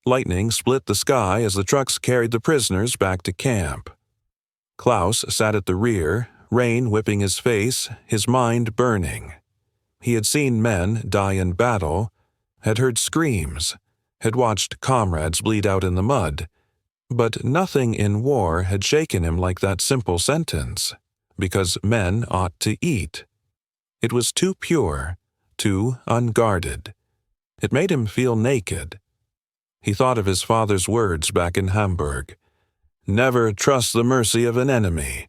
Lightning split the sky as the trucks carried the prisoners back to camp. Klaus sat at the rear, rain whipping his face, his mind burning. He had seen men die in battle, had heard screams, had watched comrades bleed out in the mud, but nothing in war had shaken him like that simple sentence, because men ought to eat. It was too pure, too unguarded. It made him feel naked. He thought of his father's words back in Hamburg. Never trust the mercy of an enemy.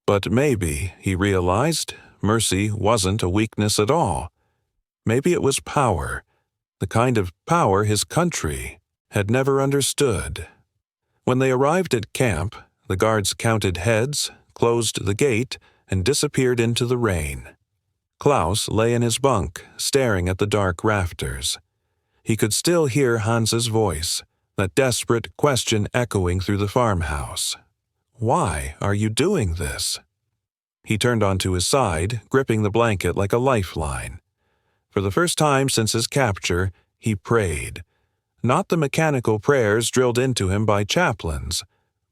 But maybe, he realized, mercy wasn't a weakness at all. Maybe it was power, the kind of power his country had never understood. When they arrived at camp, the guards counted heads, closed the gate, and disappeared into the rain. Klaus lay in his bunk, staring at the dark rafters. He could still hear Hans's voice, that desperate question echoing through the farmhouse. Why are you doing this? He turned onto his side, gripping the blanket like a lifeline. For the first time since his capture, he prayed. Not the mechanical prayers drilled into him by chaplains,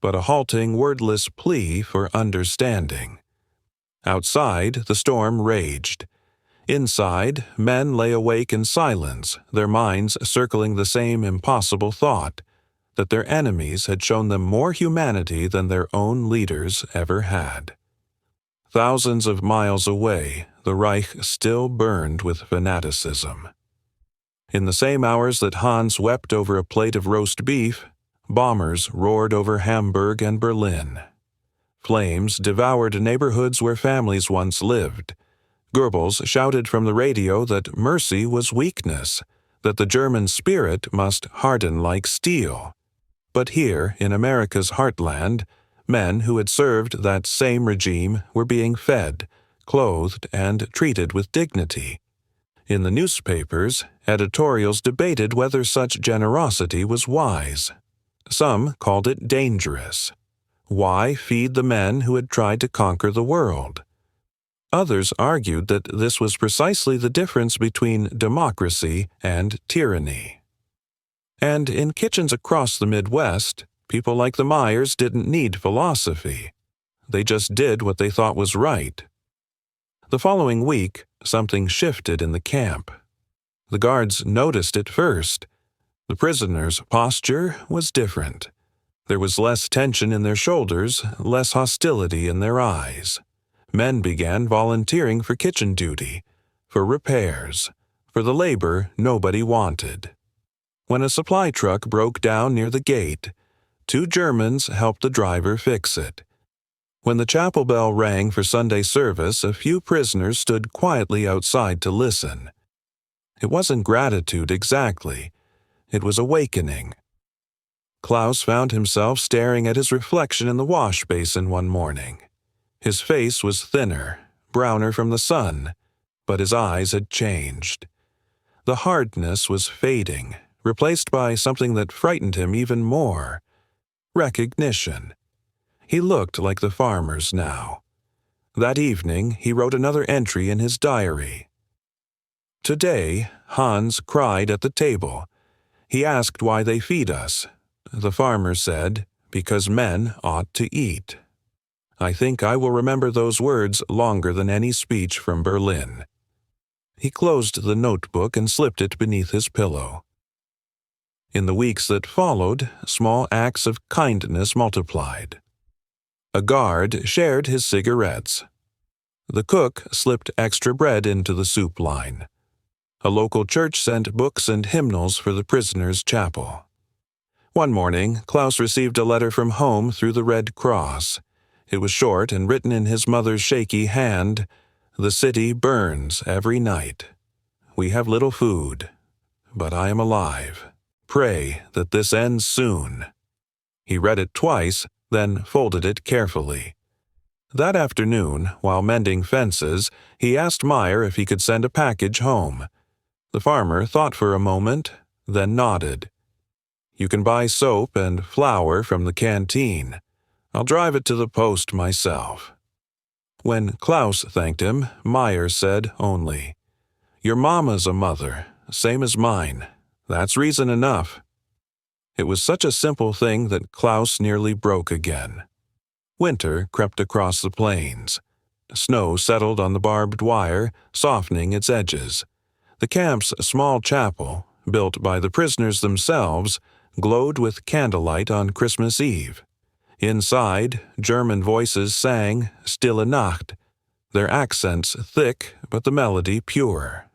but a halting, wordless plea for understanding. Outside, the storm raged. Inside, men lay awake in silence, their minds circling the same impossible thought, that their enemies had shown them more humanity than their own leaders ever had. Thousands of miles away, the Reich still burned with fanaticism. In the same hours that Hans wept over a plate of roast beef, bombers roared over Hamburg and Berlin. Flames devoured neighborhoods where families once lived. Goebbels shouted from the radio that mercy was weakness, that the German spirit must harden like steel. But here, in America's heartland, men who had served that same regime were being fed, clothed, and treated with dignity. In the newspapers, editorials debated whether such generosity was wise. Some called it dangerous. Why feed the men who had tried to conquer the world? Others argued that this was precisely the difference between democracy and tyranny. And in kitchens across the Midwest, people like the Meyers didn't need philosophy. They just did what they thought was right. The following week, something shifted in the camp. The guards noticed it first. The prisoners' posture was different. There was less tension in their shoulders, less hostility in their eyes. Men began volunteering for kitchen duty, for repairs, for the labor nobody wanted. When a supply truck broke down near the gate, 2 Germans helped the driver fix it. When the chapel bell rang for Sunday service, a few prisoners stood quietly outside to listen. It wasn't gratitude exactly. It was awakening. Klaus found himself staring at his reflection in the wash basin one morning. His face was thinner, browner from the sun, but his eyes had changed. The hardness was fading, replaced by something that frightened him even more: recognition. He looked like the farmers now. That evening, he wrote another entry in his diary. Today, Hans cried at the table. He asked why they feed us. The farmer said, because men ought to eat. I think I will remember those words longer than any speech from Berlin. He closed the notebook and slipped it beneath his pillow. In the weeks that followed, small acts of kindness multiplied. A guard shared his cigarettes. The cook slipped extra bread into the soup line. A local church sent books and hymnals for the prisoners' chapel. One morning, Klaus received a letter from home through the Red Cross. It was short and written in his mother's shaky hand. The city burns every night. We have little food, but I am alive. Pray that this ends soon. He read it twice, then folded it carefully. That afternoon, while mending fences, he asked Meyer if he could send a package home. The farmer thought for a moment, then nodded. You can buy soap and flour from the canteen. I'll drive it to the post myself. When Klaus thanked him, Meyer said only, Your mama's a mother, same as mine. That's reason enough. It was such a simple thing that Klaus nearly broke again. Winter crept across the plains. Snow settled on the barbed wire, softening its edges. The camp's small chapel, built by the prisoners themselves, glowed with candlelight on Christmas Eve. Inside, German voices sang Stille Nacht, their accents thick but the melody pure.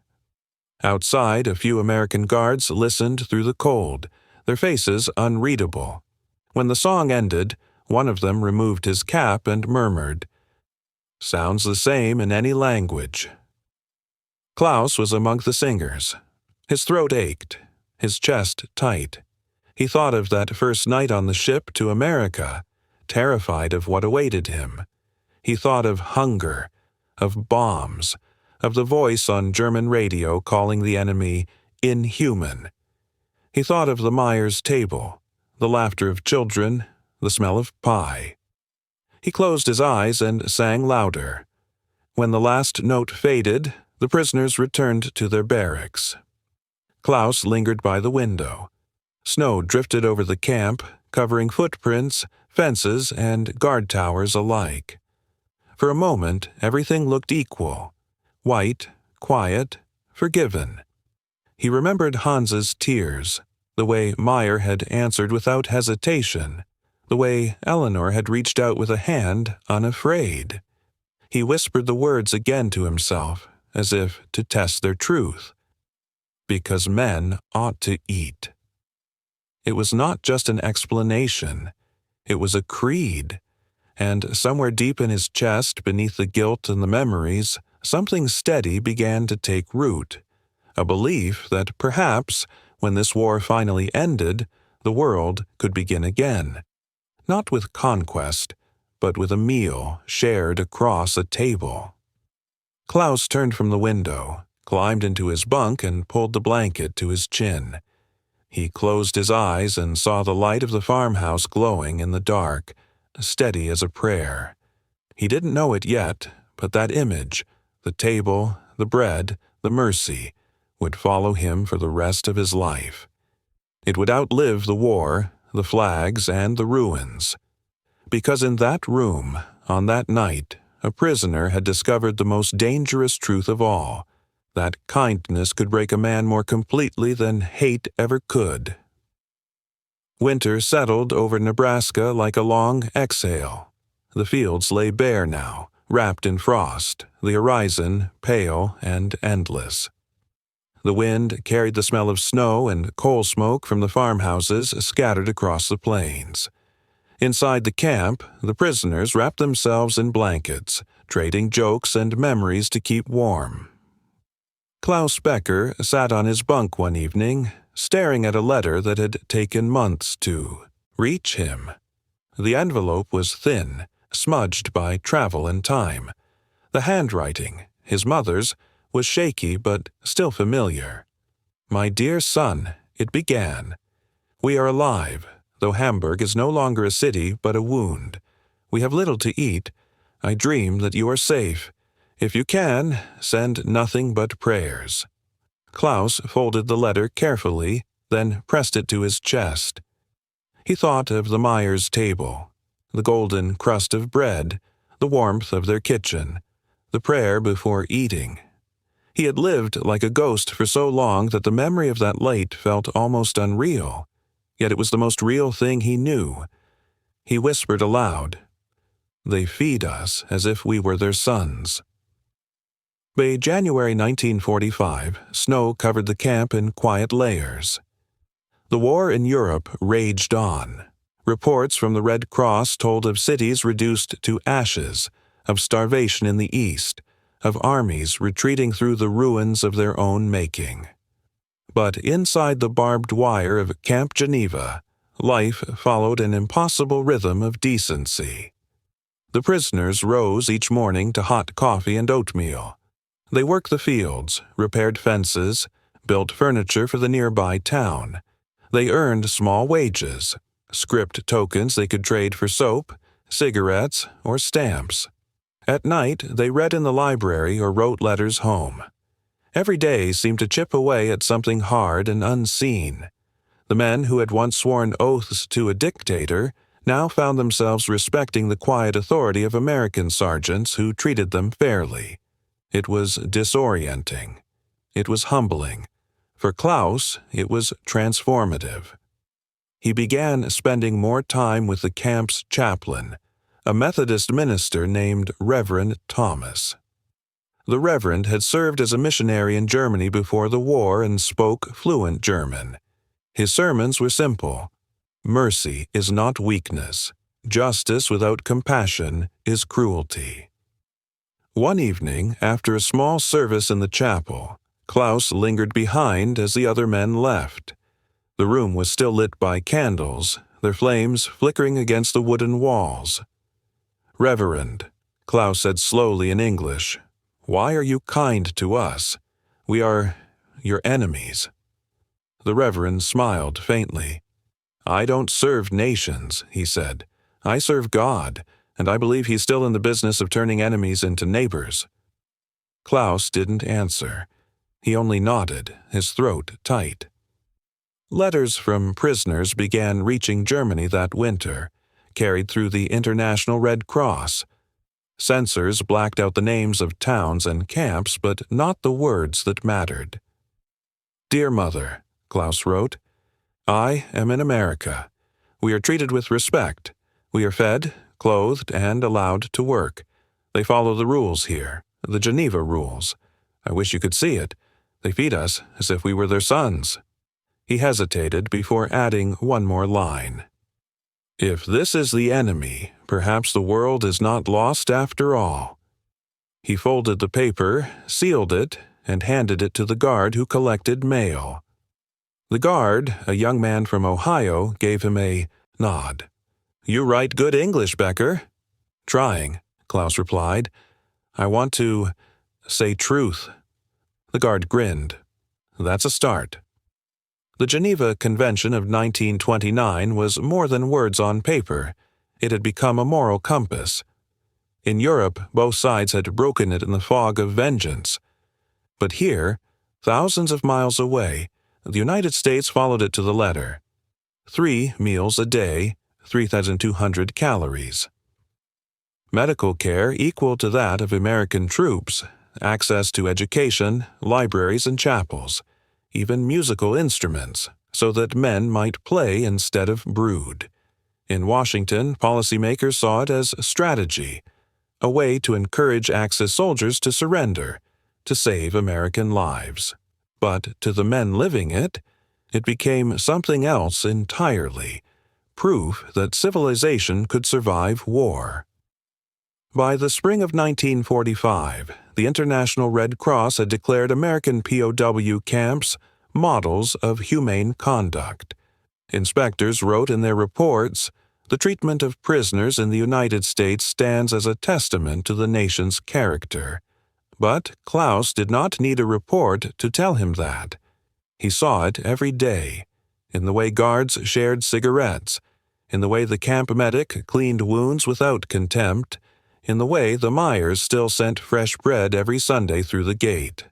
Outside, a few American guards listened through the cold, their faces unreadable. When the song ended, one of them removed his cap and murmured, "Sounds the same in any language." Klaus was among the singers. His throat ached, his chest tight. He thought of that first night on the ship to America, terrified of what awaited him. He thought of hunger, of bombs, of the voice on German radio calling the enemy inhuman. He thought of the Myers table, the laughter of children, the smell of pie. He closed his eyes and sang louder. When the last note faded, the prisoners returned to their barracks. Klaus lingered by the window. Snow drifted over the camp, covering footprints, fences, and guard towers alike. For a moment, everything looked equal. White, quiet, forgiven. He remembered Hans's tears, the way Meyer had answered without hesitation, the way Eleanor had reached out with a hand, unafraid. He whispered the words again to himself, as if to test their truth. Because men ought to eat. It was not just an explanation. It was a creed. And somewhere deep in his chest, beneath the guilt and the memories, something steady began to take root. A belief that perhaps, when this war finally ended, the world could begin again. Not with conquest, but with a meal shared across a table. Klaus turned from the window, climbed into his bunk, and pulled the blanket to his chin. He closed his eyes and saw the light of the farmhouse glowing in the dark, steady as a prayer. He didn't know it yet, but that image, the table, the bread, the mercy, would follow him for the rest of his life. It would outlive the war, the flags, and the ruins. Because in that room, on that night, a prisoner had discovered the most dangerous truth of all, that kindness could break a man more completely than hate ever could. Winter settled over Nebraska like a long exhale. The fields lay bare now, wrapped in frost, the horizon pale and endless. The wind carried the smell of snow and coal smoke from the farmhouses scattered across the plains. Inside the camp, the prisoners wrapped themselves in blankets, trading jokes and memories to keep warm. Klaus Becker sat on his bunk one evening, staring at a letter that had taken months to reach him. The envelope was thin, smudged by travel and time. The handwriting, his mother's, was shaky but still familiar. "My dear son," it began. "We are alive, though Hamburg is no longer a city but a wound. We have little to eat. I dream that you are safe. If you can, send nothing but prayers." Klaus folded the letter carefully, then pressed it to his chest. He thought of the Myers table, the golden crust of bread, the warmth of their kitchen, the prayer before eating. He had lived like a ghost for so long that the memory of that light felt almost unreal, yet it was the most real thing he knew. He whispered aloud, "They feed us as if we were their sons." By January 1945, snow covered the camp in quiet layers. The war in Europe raged on. Reports from the Red Cross told of cities reduced to ashes, of starvation in the east, of armies retreating through the ruins of their own making. But inside the barbed wire of Camp Geneva, life followed an impossible rhythm of decency. The prisoners rose each morning to hot coffee and oatmeal. They worked the fields, repaired fences, built furniture for the nearby town. They earned small wages, script tokens they could trade for soap, cigarettes, or stamps. At night, they read in the library or wrote letters home. Every day seemed to chip away at something hard and unseen. The men who had once sworn oaths to a dictator now found themselves respecting the quiet authority of American sergeants who treated them fairly. It was disorienting. It was humbling. For Klaus, it was transformative. He began spending more time with the camp's chaplain, a Methodist minister named Reverend Thomas. The Reverend had served as a missionary in Germany before the war and spoke fluent German. His sermons were simple. Mercy is not weakness. Justice without compassion is cruelty. One evening, after a small service in the chapel, Klaus lingered behind as the other men left. The room was still lit by candles, their flames flickering against the wooden walls. "Reverend," Klaus said slowly in English, "why are you kind to us? We are your enemies." The Reverend smiled faintly. "I don't serve nations," he said. "I serve God, and I believe he's still in the business of turning enemies into neighbors." Klaus didn't answer. He only nodded, his throat tight. Letters from prisoners began reaching Germany that winter, carried through the International Red Cross. Censors blacked out the names of towns and camps, but not the words that mattered. "Dear Mother," Klaus wrote, "I am in America. We are treated with respect. We are fed, clothed, and allowed to work. They follow the rules here, the Geneva rules. I wish you could see it. They feed us as if we were their sons." He hesitated before adding one more line. "If this is the enemy, perhaps the world is not lost after all." He folded the paper, sealed it, and handed it to the guard who collected mail. The guard, a young man from Ohio, gave him a nod. "You write good English, Becker." "Trying," Klaus replied. "I want to say truth." The guard grinned. "That's a start." The Geneva Convention of 1929 was more than words on paper. It had become a moral compass. In Europe, both sides had broken it in the fog of vengeance. But here, thousands of miles away, the United States followed it to the letter. 3 meals a day, 3,200 calories. Medical care equal to that of American troops, access to education, libraries and chapels, even musical instruments, so that men might play instead of brood. In Washington, policymakers saw it as strategy, a way to encourage Axis soldiers to surrender, to save American lives. But to the men living it, it became something else entirely, proof that civilization could survive war. By the spring of 1945, the International Red Cross had declared American POW camps models of humane conduct. Inspectors wrote in their reports, "The treatment of prisoners in the United States stands as a testament to the nation's character." But Klaus did not need a report to tell him that. He saw it every day, in the way guards shared cigarettes, in the way the camp medic cleaned wounds without contempt, in the way the Myers still sent fresh bread every Sunday through the gate.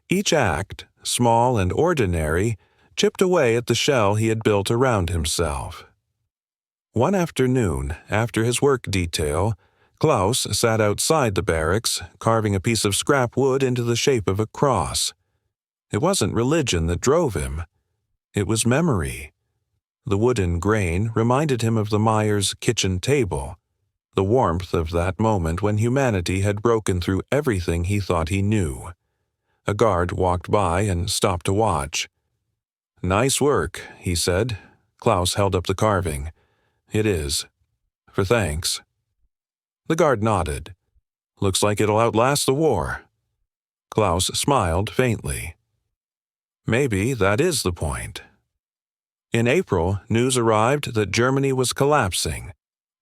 Each act, small and ordinary, chipped away at the shell he had built around himself. One afternoon, after his work detail, Klaus sat outside the barracks, carving a piece of scrap wood into the shape of a cross. It wasn't religion that drove him. It was memory. The wooden grain reminded him of the Myers' kitchen table, the warmth of that moment when humanity had broken through everything he thought he knew. A guard walked by and stopped to watch. "Nice work," he said. Klaus held up the carving. "It is. For thanks." The guard nodded. "Looks like it'll outlast the war." Klaus smiled faintly. Maybe that is the point. In April, news arrived that Germany was collapsing.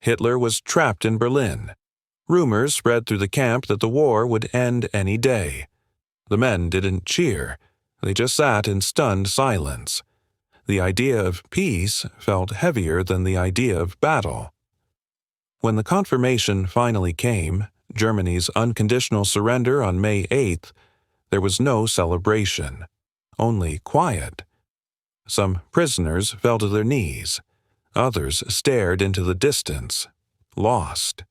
Hitler was trapped in Berlin. Rumors spread through the camp that the war would end any day. The men didn't cheer. They just sat in stunned silence. The idea of peace felt heavier than the idea of battle. When the confirmation finally came, Germany's unconditional surrender on May 8th, there was no celebration, only quiet. Some prisoners fell to their knees. Others stared into the distance, lost.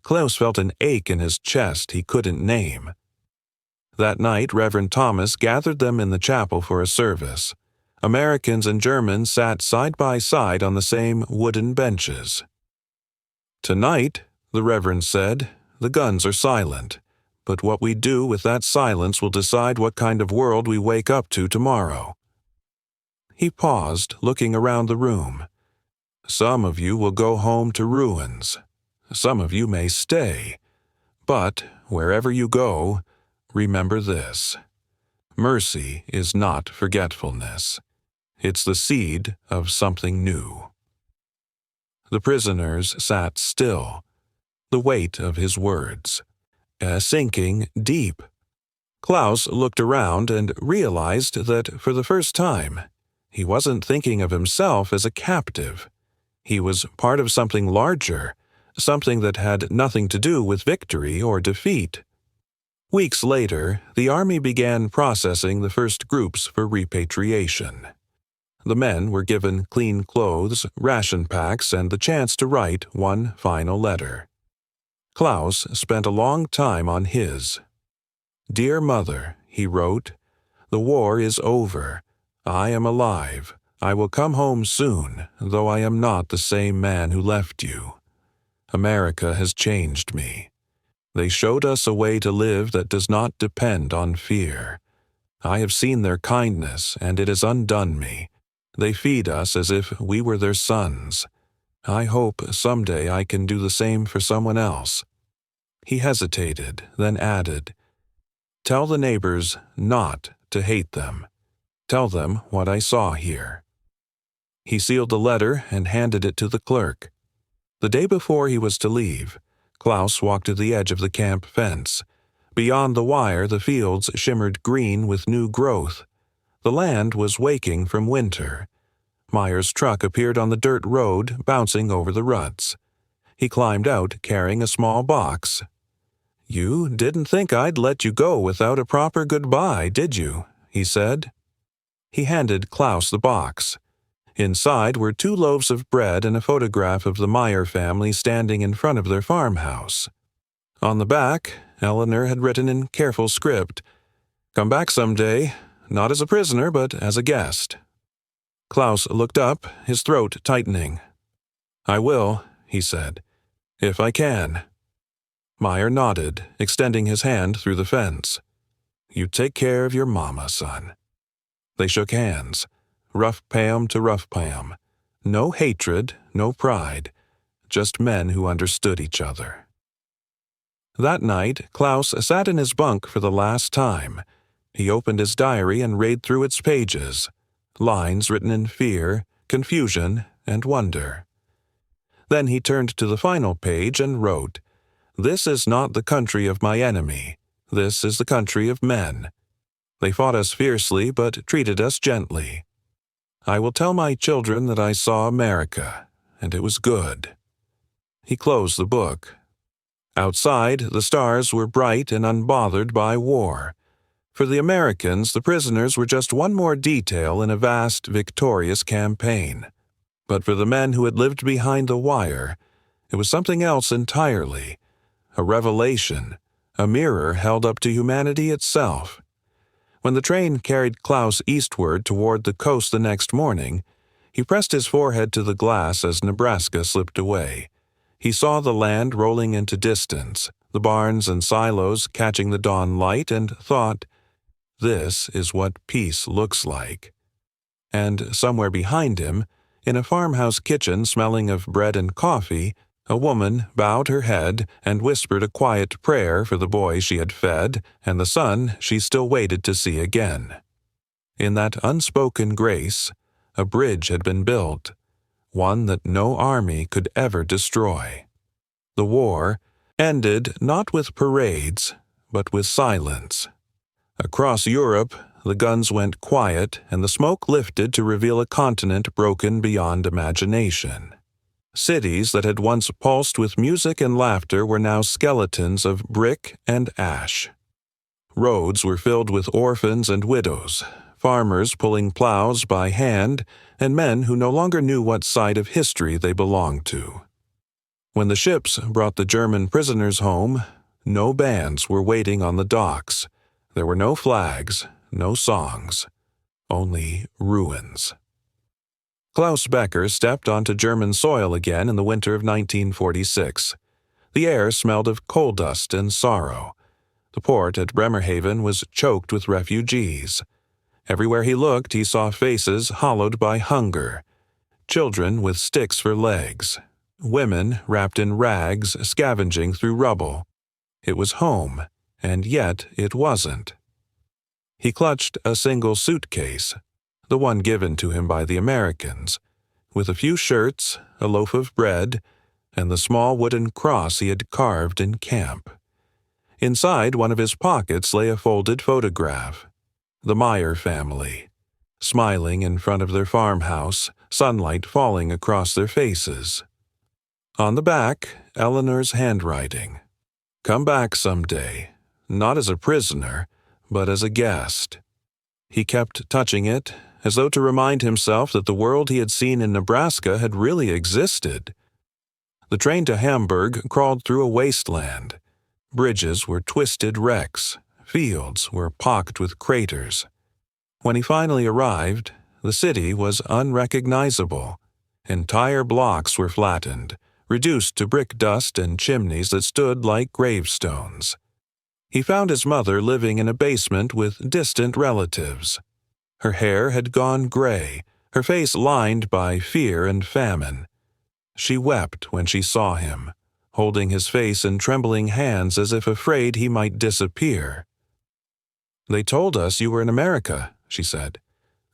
Klaus felt an ache in his chest he couldn't name. That night, Reverend Thomas gathered them in the chapel for a service. Americans and Germans sat side by side on the same wooden benches. "Tonight," the Reverend said, "the guns are silent, but what we do with that silence will decide what kind of world we wake up to tomorrow." He paused, looking around the room. "Some of you will go home to ruins. Some of you may stay. But wherever you go, remember this. Mercy is not forgetfulness. It's the seed of something new." The prisoners sat still, the weight of his words, sinking deep. Klaus looked around and realized that for the first time, he wasn't thinking of himself as a captive. He was part of something larger, something that had nothing to do with victory or defeat. Weeks later, the army began processing the first groups for repatriation. The men were given clean clothes, ration packs, and the chance to write one final letter. Klaus spent a long time on his. "Dear Mother," he wrote, "the war is over. I am alive. I will come home soon, though I am not the same man who left you. America has changed me. They showed us a way to live that does not depend on fear. I have seen their kindness, and it has undone me. They feed us as if we were their sons. I hope someday I can do the same for someone else." He hesitated, then added, "Tell the neighbors not to hate them. Tell them what I saw here." He sealed the letter and handed it to the clerk. The day before he was to leave, Klaus walked to the edge of the camp fence. Beyond the wire, the fields shimmered green with new growth. The land was waking from winter. Meyer's truck appeared on the dirt road, bouncing over the ruts. He climbed out, carrying a small box. "You didn't think I'd let you go without a proper goodbye, did you?" he said. He handed Klaus the box. Inside were 2 loaves of bread and a photograph of the Meyer family standing in front of their farmhouse. On the back, Eleanor had written in careful script, "Come back someday, not as a prisoner, but as a guest." Klaus looked up, his throat tightening. "I will," he said, "if I can." Meyer nodded, extending his hand through the fence. "You take care of your mama, son." They shook hands, rough Pam to rough Pam. No hatred, no pride, just men who understood each other. That night, Klaus sat in his bunk for the last time. He opened his diary and read through its pages, lines written in fear, confusion, and wonder. Then he turned to the final page and wrote, "This is not the country of my enemy. This is the country of men. They fought us fiercely but treated us gently. I will tell my children that I saw America, and it was good." He closed the book. Outside, the stars were bright and unbothered by war. For the Americans, the prisoners were just one more detail in a vast, victorious campaign. But for the men who had lived behind the wire, it was something else entirely. A revelation, a mirror held up to humanity itself. When the train carried Klaus eastward toward the coast the next morning, he pressed his forehead to the glass as Nebraska slipped away. He saw the land rolling into distance, the barns and silos catching the dawn light, and thought, "This is what peace looks like." And somewhere behind him, in a farmhouse kitchen smelling of bread and coffee, a woman bowed her head and whispered a quiet prayer for the boy she had fed and the son she still waited to see again. In that unspoken grace, a bridge had been built, one that no army could ever destroy. The war ended not with parades, but with silence. Across Europe, the guns went quiet and the smoke lifted to reveal a continent broken beyond imagination. Cities that had once pulsed with music and laughter were now skeletons of brick and ash. Roads were filled with orphans and widows, farmers pulling plows by hand, and men who no longer knew what side of history they belonged to. When the ships brought the German prisoners home, no bands were waiting on the docks. There were no flags, no songs, only ruins. Klaus Becker stepped onto German soil again in the winter of 1946. The air smelled of coal dust and sorrow. The port at Bremerhaven was choked with refugees. Everywhere he looked, he saw faces hollowed by hunger, children with sticks for legs, women wrapped in rags scavenging through rubble. It was home, and yet it wasn't. He clutched a single suitcase, the one given to him by the Americans, with a few shirts, a loaf of bread, and the small wooden cross he had carved in camp. Inside one of his pockets lay a folded photograph. The Meyer family, smiling in front of their farmhouse, sunlight falling across their faces. On the back, Eleanor's handwriting. "Come back someday, not as a prisoner, but as a guest." He kept touching it, as though to remind himself that the world he had seen in Nebraska had really existed. The train to Hamburg crawled through a wasteland. Bridges were twisted wrecks. Fields were pocked with craters. When he finally arrived, the city was unrecognizable. Entire blocks were flattened, reduced to brick dust and chimneys that stood like gravestones. He found his mother living in a basement with distant relatives. Her hair had gone gray, her face lined by fear and famine. She wept when she saw him, holding his face in trembling hands as if afraid he might disappear. "They told us you were in America," she said.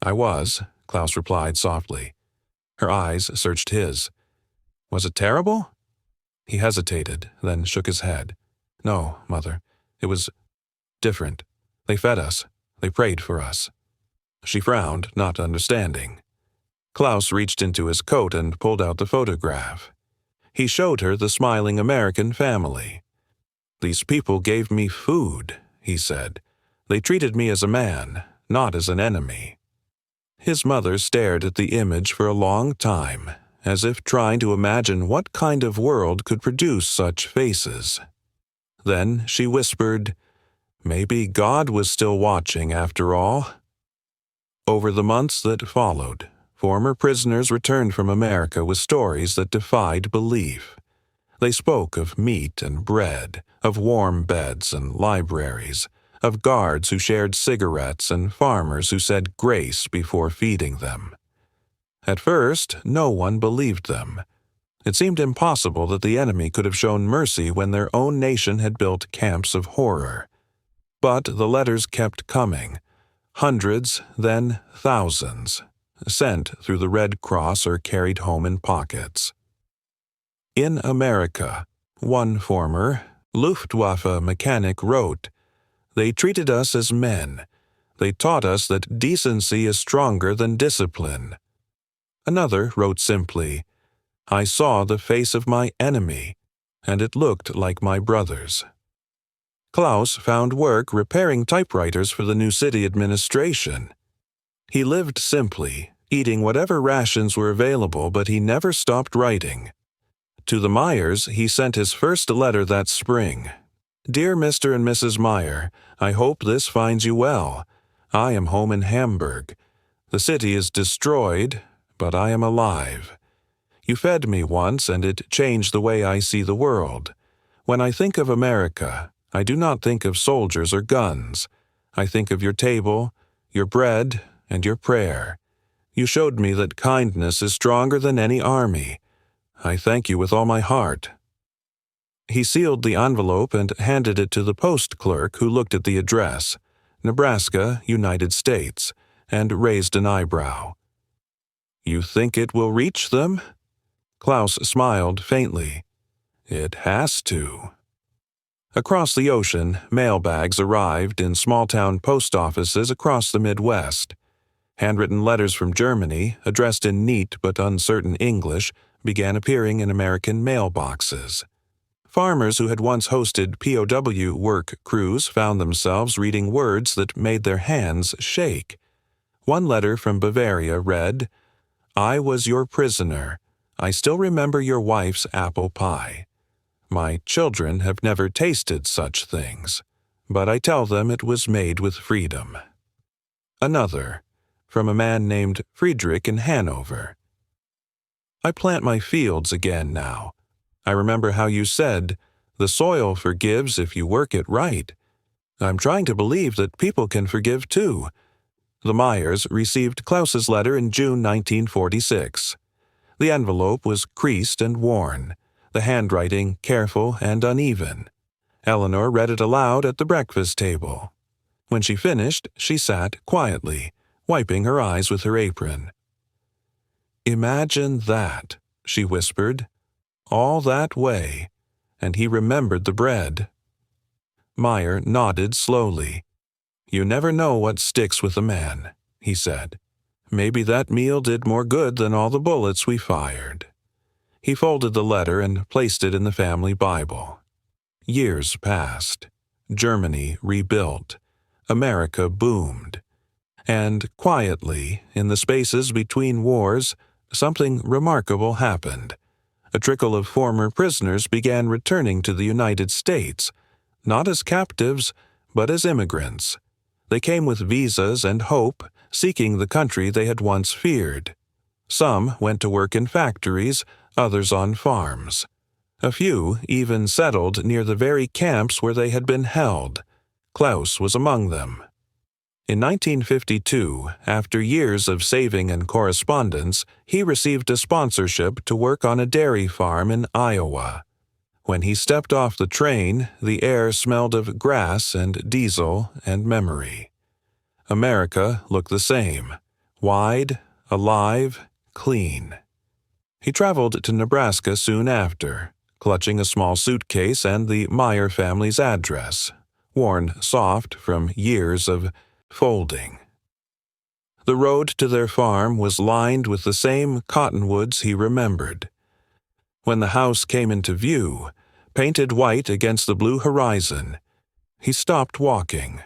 "I was," Klaus replied softly. Her eyes searched his. "Was it terrible?" He hesitated, then shook his head. "No, Mother. It was different. They fed us. They prayed for us." She frowned, not understanding. Klaus reached into his coat and pulled out the photograph. He showed her the smiling American family. "These people gave me food," he said. "They treated me as a man, not as an enemy." His mother stared at the image for a long time, as if trying to imagine what kind of world could produce such faces. Then she whispered, "Maybe God was still watching after all." Over the months that followed, former prisoners returned from America with stories that defied belief. They spoke of meat and bread, of warm beds and libraries, of guards who shared cigarettes and farmers who said grace before feeding them. At first, no one believed them. It seemed impossible that the enemy could have shown mercy when their own nation had built camps of horror. But the letters kept coming, hundreds, then thousands, sent through the Red Cross or carried home in pockets. In America, one former Luftwaffe mechanic wrote, "They treated us as men. They taught us that decency is stronger than discipline." Another wrote simply, "I saw the face of my enemy, and it looked like my brother's." Klaus found work repairing typewriters for the new city administration. He lived simply, eating whatever rations were available, but he never stopped writing. To the Meyers, he sent his first letter that spring. "Dear Mr. and Mrs. Meyer, I hope this finds you well. I am home in Hamburg. The city is destroyed, but I am alive. You fed me once, and it changed the way I see the world. When I think of America, I do not think of soldiers or guns. I think of your table, your bread, and your prayer. You showed me that kindness is stronger than any army. I thank you with all my heart." He sealed the envelope and handed it to the post clerk, who looked at the address, Nebraska, United States, and raised an eyebrow. "You think it will reach them?" Klaus smiled faintly. "It has to." Across the ocean, mail bags arrived in small-town post offices across the Midwest. Handwritten letters from Germany, addressed in neat but uncertain English, began appearing in American mailboxes. Farmers who had once hosted POW work crews found themselves reading words that made their hands shake. One letter from Bavaria read, "I was your prisoner. I still remember your wife's apple pie. My children have never tasted such things, but I tell them it was made with freedom." Another, from a man named Friedrich in Hanover. "I plant my fields again now. I remember how you said, 'The soil forgives if you work it right.' I'm trying to believe that people can forgive too." The Meyers received Klaus's letter in June 1946. The envelope was creased and worn, the handwriting careful and uneven. Eleanor read it aloud at the breakfast table. When she finished, she sat quietly, wiping her eyes with her apron. "Imagine that," she whispered. "All that way, and he remembered the bread." Meyer nodded slowly. "You never know what sticks with a man," he said. "Maybe that meal did more good than all the bullets we fired." He folded the letter and placed it in the family Bible. Years passed. Germany rebuilt. America boomed. And quietly, in the spaces between wars, something remarkable happened. A trickle of former prisoners began returning to the United States, not as captives, but as immigrants. They came with visas and hope, seeking the country they had once feared. Some went to work in factories, others on farms. A few even settled near the very camps where they had been held. Klaus was among them. In 1952, after years of saving and correspondence, he received a sponsorship to work on a dairy farm in Iowa. When he stepped off the train, the air smelled of grass and diesel and memory. America looked the same, wide, alive, clean. He traveled to Nebraska soon after, clutching a small suitcase and the Meyer family's address, worn soft from years of folding. The road to their farm was lined with the same cottonwoods he remembered. When the house came into view, painted white against the blue horizon, he stopped walking.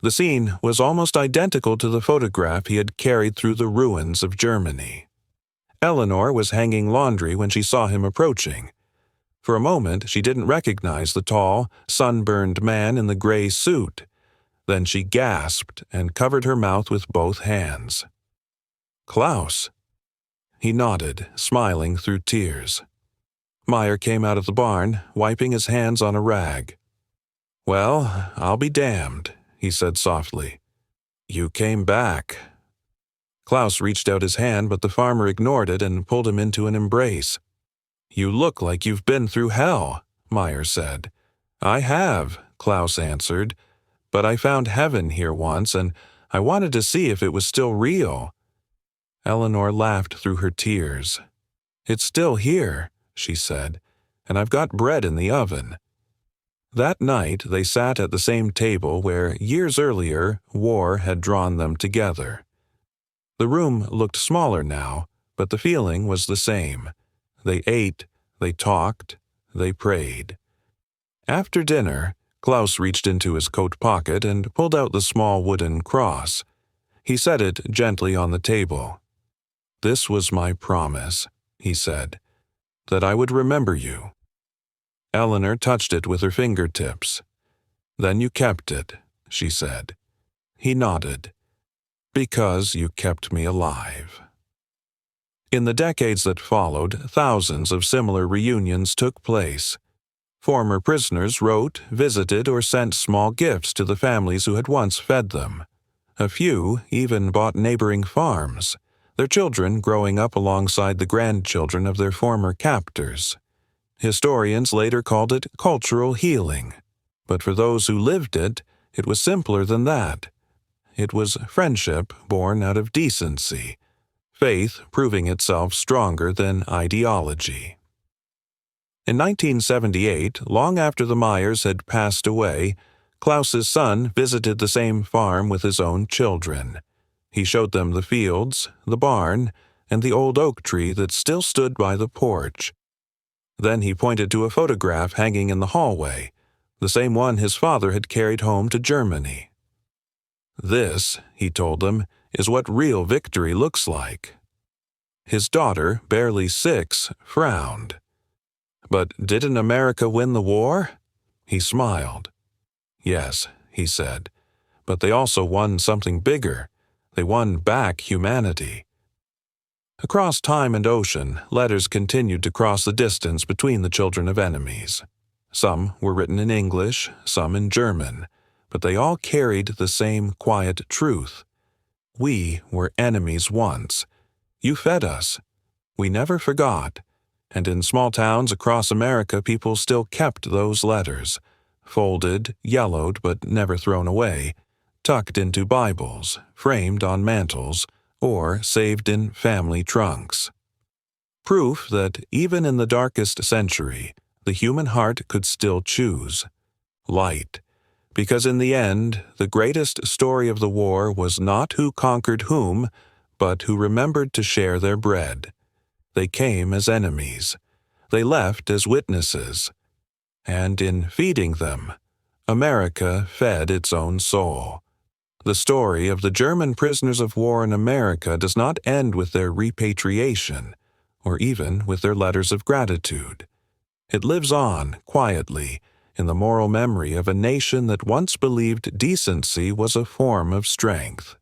The scene was almost identical to the photograph he had carried through the ruins of Germany. Eleanor was hanging laundry when she saw him approaching. For a moment, she didn't recognize the tall, sunburned man in the gray suit. Then she gasped and covered her mouth with both hands. "Klaus!" He nodded, smiling through tears. Meyer came out of the barn, wiping his hands on a rag. "Well, I'll be damned," he said softly. "You came back." Klaus reached out his hand, but the farmer ignored it and pulled him into an embrace. "You look like you've been through hell," Meyer said. "I have," Klaus answered, "but I found heaven here once, and I wanted to see if it was still real." Eleanor laughed through her tears. "It's still here," she said, "and I've got bread in the oven." That night they sat at the same table where, years earlier, war had drawn them together. The room looked smaller now, but the feeling was the same. They ate, they talked, they prayed. After dinner, Klaus reached into his coat pocket and pulled out the small wooden cross. He set it gently on the table. "This was my promise," he said, "that I would remember you." Eleanor touched it with her fingertips. "Then you kept it," she said. He nodded. "Because you kept me alive." In the decades that followed, thousands of similar reunions took place. Former prisoners wrote, visited, or sent small gifts to the families who had once fed them. A few even bought neighboring farms, their children growing up alongside the grandchildren of their former captors. Historians later called it cultural healing, but for those who lived it, it was simpler than that. It was friendship born out of decency, faith proving itself stronger than ideology. In 1978, long after the Meyers had passed away, Klaus's son visited the same farm with his own children. He showed them the fields, the barn, and the old oak tree that still stood by the porch. Then he pointed to a photograph hanging in the hallway, the same one his father had carried home to Germany. "This," he told them, is what real victory looks like." His daughter, barely 6, frowned. "But didn't America win the war?" He smiled. "Yes," he said, "but they also won something bigger. They won back humanity." Across time and ocean, letters continued to cross the distance between the children of enemies. Some were written in English, some in German, but they all carried the same quiet truth. We were enemies once. You fed us. We never forgot. And in small towns across America, people still kept those letters, folded, yellowed, but never thrown away, tucked into Bibles, framed on mantels, or saved in family trunks. Proof that even in the darkest century, the human heart could still choose light, because in the end, the greatest story of the war was not who conquered whom, but who remembered to share their bread. They came as enemies. They left as witnesses. And in feeding them, America fed its own soul. The story of the German prisoners of war in America does not end with their repatriation, or even with their letters of gratitude. It lives on, quietly, in the moral memory of a nation that once believed decency was a form of strength.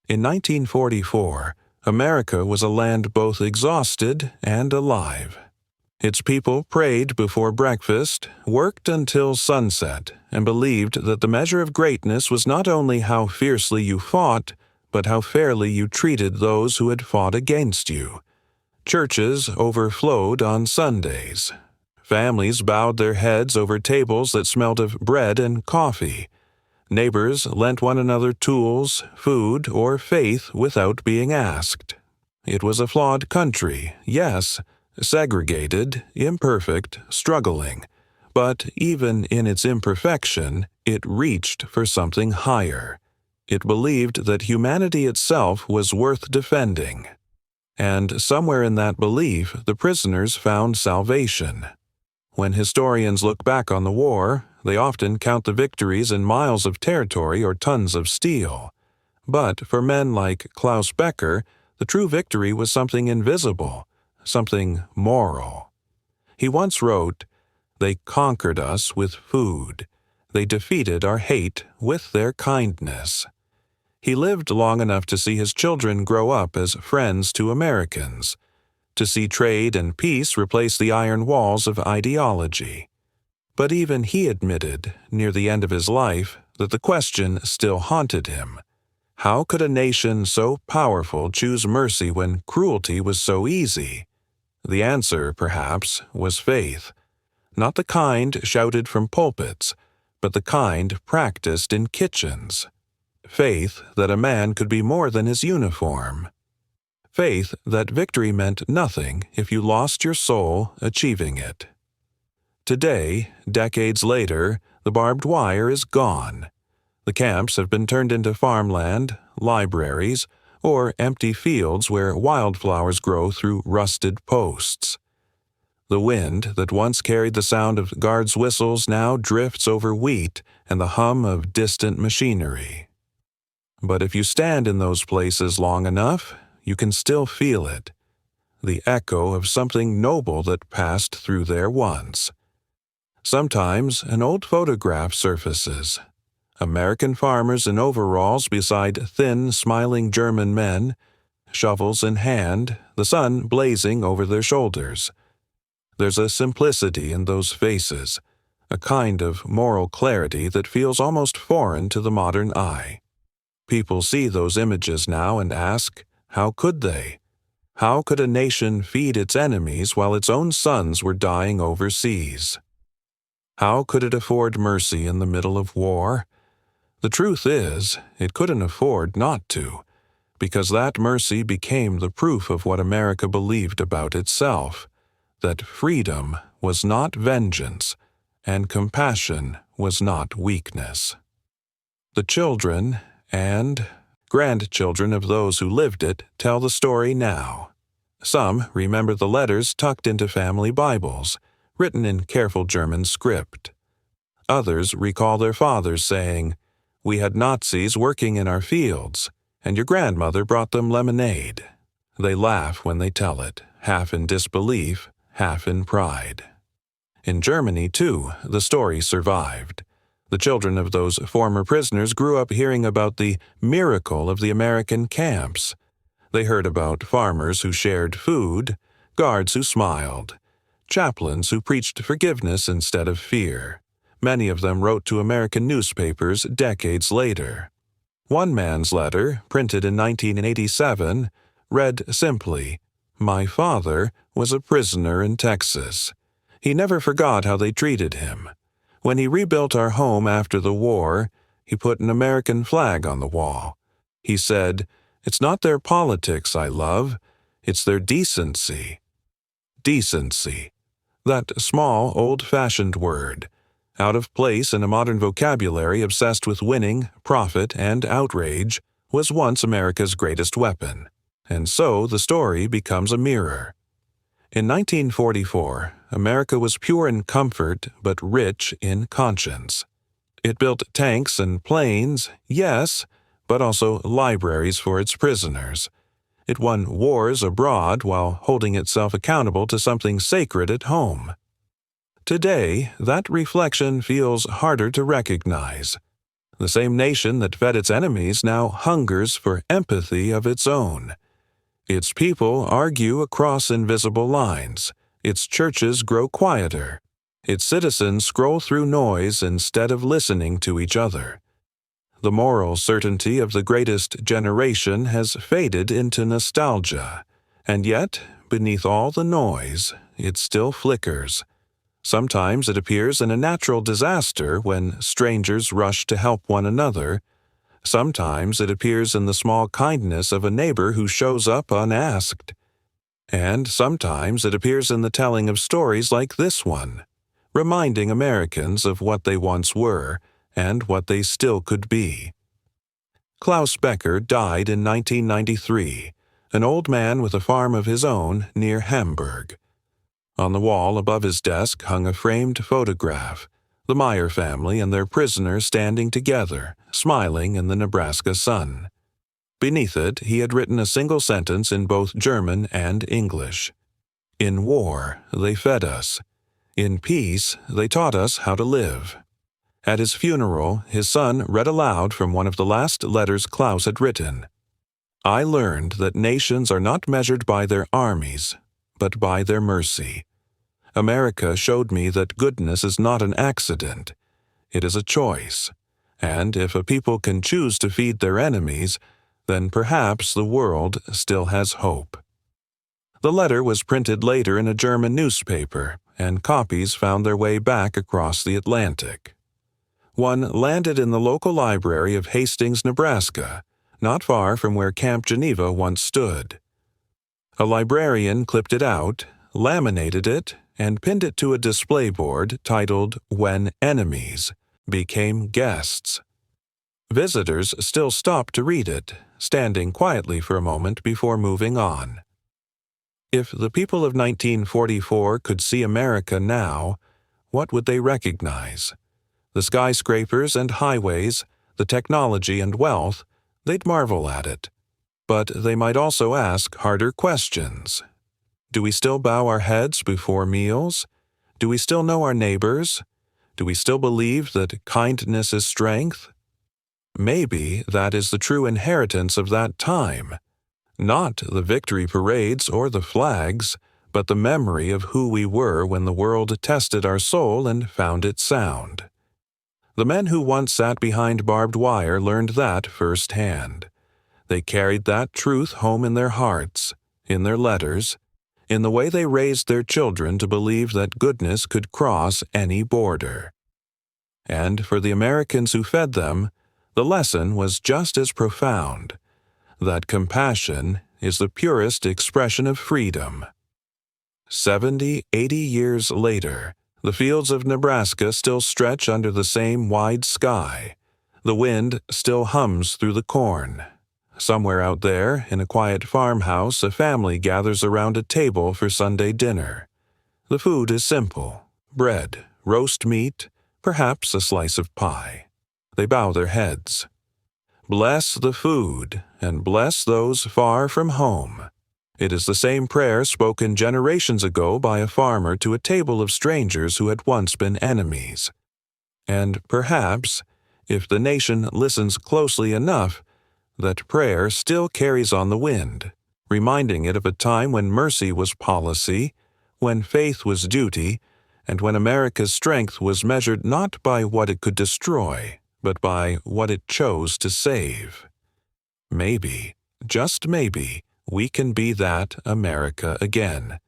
In 1944, America was a land both exhausted and alive. Its people prayed before breakfast, worked until sunset, and believed that the measure of greatness was not only how fiercely you fought, but how fairly you treated those who had fought against you. Churches overflowed on Sundays. Families bowed their heads over tables that smelled of bread and coffee. Neighbors lent one another tools, food, or faith without being asked. It was a flawed country, yes, segregated, imperfect, struggling, but even in its imperfection, it reached for something higher. It believed that humanity itself was worth defending. And somewhere in that belief, the prisoners found salvation. When historians look back on the war, they often count the victories in miles of territory or tons of steel. But for men like Klaus Becker, the true victory was something invisible, something moral. He once wrote, "They conquered us with food. They defeated our hate with their kindness." He lived long enough to see his children grow up as friends to Americans, to see trade and peace replace the iron walls of ideology. But even he admitted, near the end of his life, that the question still haunted him. How could a nation so powerful choose mercy when cruelty was so easy? The answer, perhaps, was faith. Not the kind shouted from pulpits, but the kind practiced in kitchens. Faith that a man could be more than his uniform. Faith that victory meant nothing if you lost your soul achieving it. Today, decades later, the barbed wire is gone. The camps have been turned into farmland, libraries, or empty fields where wildflowers grow through rusted posts. The wind that once carried the sound of guards' whistles now drifts over wheat and the hum of distant machinery. But if you stand in those places long enough, you can still feel it, the echo of something noble that passed through there once. Sometimes an old photograph surfaces. American farmers in overalls beside thin, smiling German men, shovels in hand, the sun blazing over their shoulders. There's a simplicity in those faces, a kind of moral clarity that feels almost foreign to the modern eye. People see those images now and ask, how could they? How could a nation feed its enemies while its own sons were dying overseas? How could it afford mercy in the middle of war? The truth is, it couldn't afford not to, because that mercy became the proof of what America believed about itself, that freedom was not vengeance, and compassion was not weakness. The children and grandchildren of those who lived it tell the story now. Some remember the letters tucked into family Bibles, written in careful German script. Others recall their fathers saying, "We had Nazis working in our fields, and your grandmother brought them lemonade. They laugh when they tell it, half in disbelief, half in pride. In Germany, too, the story survived. The children of those former prisoners grew up hearing about the miracle of the American camps. They heard about farmers who shared food, guards who smiled, chaplains who preached forgiveness instead of fear. Many of them wrote to American newspapers decades later. One man's letter, printed in 1987, read simply, "My father was a prisoner in Texas. He never forgot how they treated him. When he rebuilt our home after the war, he put an American flag on the wall. He said, 'It's not their politics I love, it's their decency.'" Decency. That small, old-fashioned word, out of place in a modern vocabulary obsessed with winning, profit, and outrage, was once America's greatest weapon. And so the story becomes a mirror. In 1944, America was pure in comfort but rich in conscience. It built tanks and planes, yes, but also libraries for its prisoners. It won wars abroad while holding itself accountable to something sacred at home. Today, that reflection feels harder to recognize. The same nation that fed its enemies now hungers for empathy of its own. Its people argue across invisible lines. Its churches grow quieter. Its citizens scroll through noise instead of listening to each other. The moral certainty of the greatest generation has faded into nostalgia, and yet, beneath all the noise, it still flickers. Sometimes it appears in a natural disaster when strangers rush to help one another. Sometimes it appears in the small kindness of a neighbor who shows up unasked. And sometimes it appears in the telling of stories like this one, reminding Americans of what they once were and what they still could be. Klaus Becker died in 1993, an old man with a farm of his own near Hamburg. On the wall above his desk hung a framed photograph, the Meyer family and their prisoner standing together, smiling in the Nebraska sun. Beneath it, he had written a single sentence in both German and English. "In war, they fed us. In peace, they taught us how to live." At his funeral, his son read aloud from one of the last letters Klaus had written. "I learned that nations are not measured by their armies, but by their mercy. America showed me that goodness is not an accident. It is a choice. And if a people can choose to feed their enemies, then perhaps the world still has hope." The letter was printed later in a German newspaper, and copies found their way back across the Atlantic. One landed in the local library of Hastings, Nebraska, not far from where Camp Geneva once stood. A librarian clipped it out, laminated it, and pinned it to a display board titled "When Enemies Became Guests." Visitors still stopped to read it, standing quietly for a moment before moving on. If the people of 1944 could see America now, what would they recognize? The skyscrapers and highways, the technology and wealth, they'd marvel at it. But they might also ask harder questions. Do we still bow our heads before meals? Do we still know our neighbors? Do we still believe that kindness is strength? Maybe that is the true inheritance of that time. Not the victory parades or the flags, but the memory of who we were when the world tested our soul and found it sound. The men who once sat behind barbed wire learned that firsthand. They carried that truth home in their hearts, in their letters, in the way they raised their children to believe that goodness could cross any border. And for the Americans who fed them, the lesson was just as profound, that compassion is the purest expression of freedom. 70, 80 years later, the fields of Nebraska still stretch under the same wide sky. The wind still hums through the corn. Somewhere out there, in a quiet farmhouse, a family gathers around a table for Sunday dinner. The food is simple: bread, roast meat, perhaps a slice of pie. They bow their heads. Bless the food, and bless those far from home. It is the same prayer spoken generations ago by a farmer to a table of strangers who had once been enemies. And perhaps, if the nation listens closely enough, that prayer still carries on the wind, reminding it of a time when mercy was policy, when faith was duty, and when America's strength was measured not by what it could destroy, but by what it chose to save. Maybe, just maybe, we can be that America again,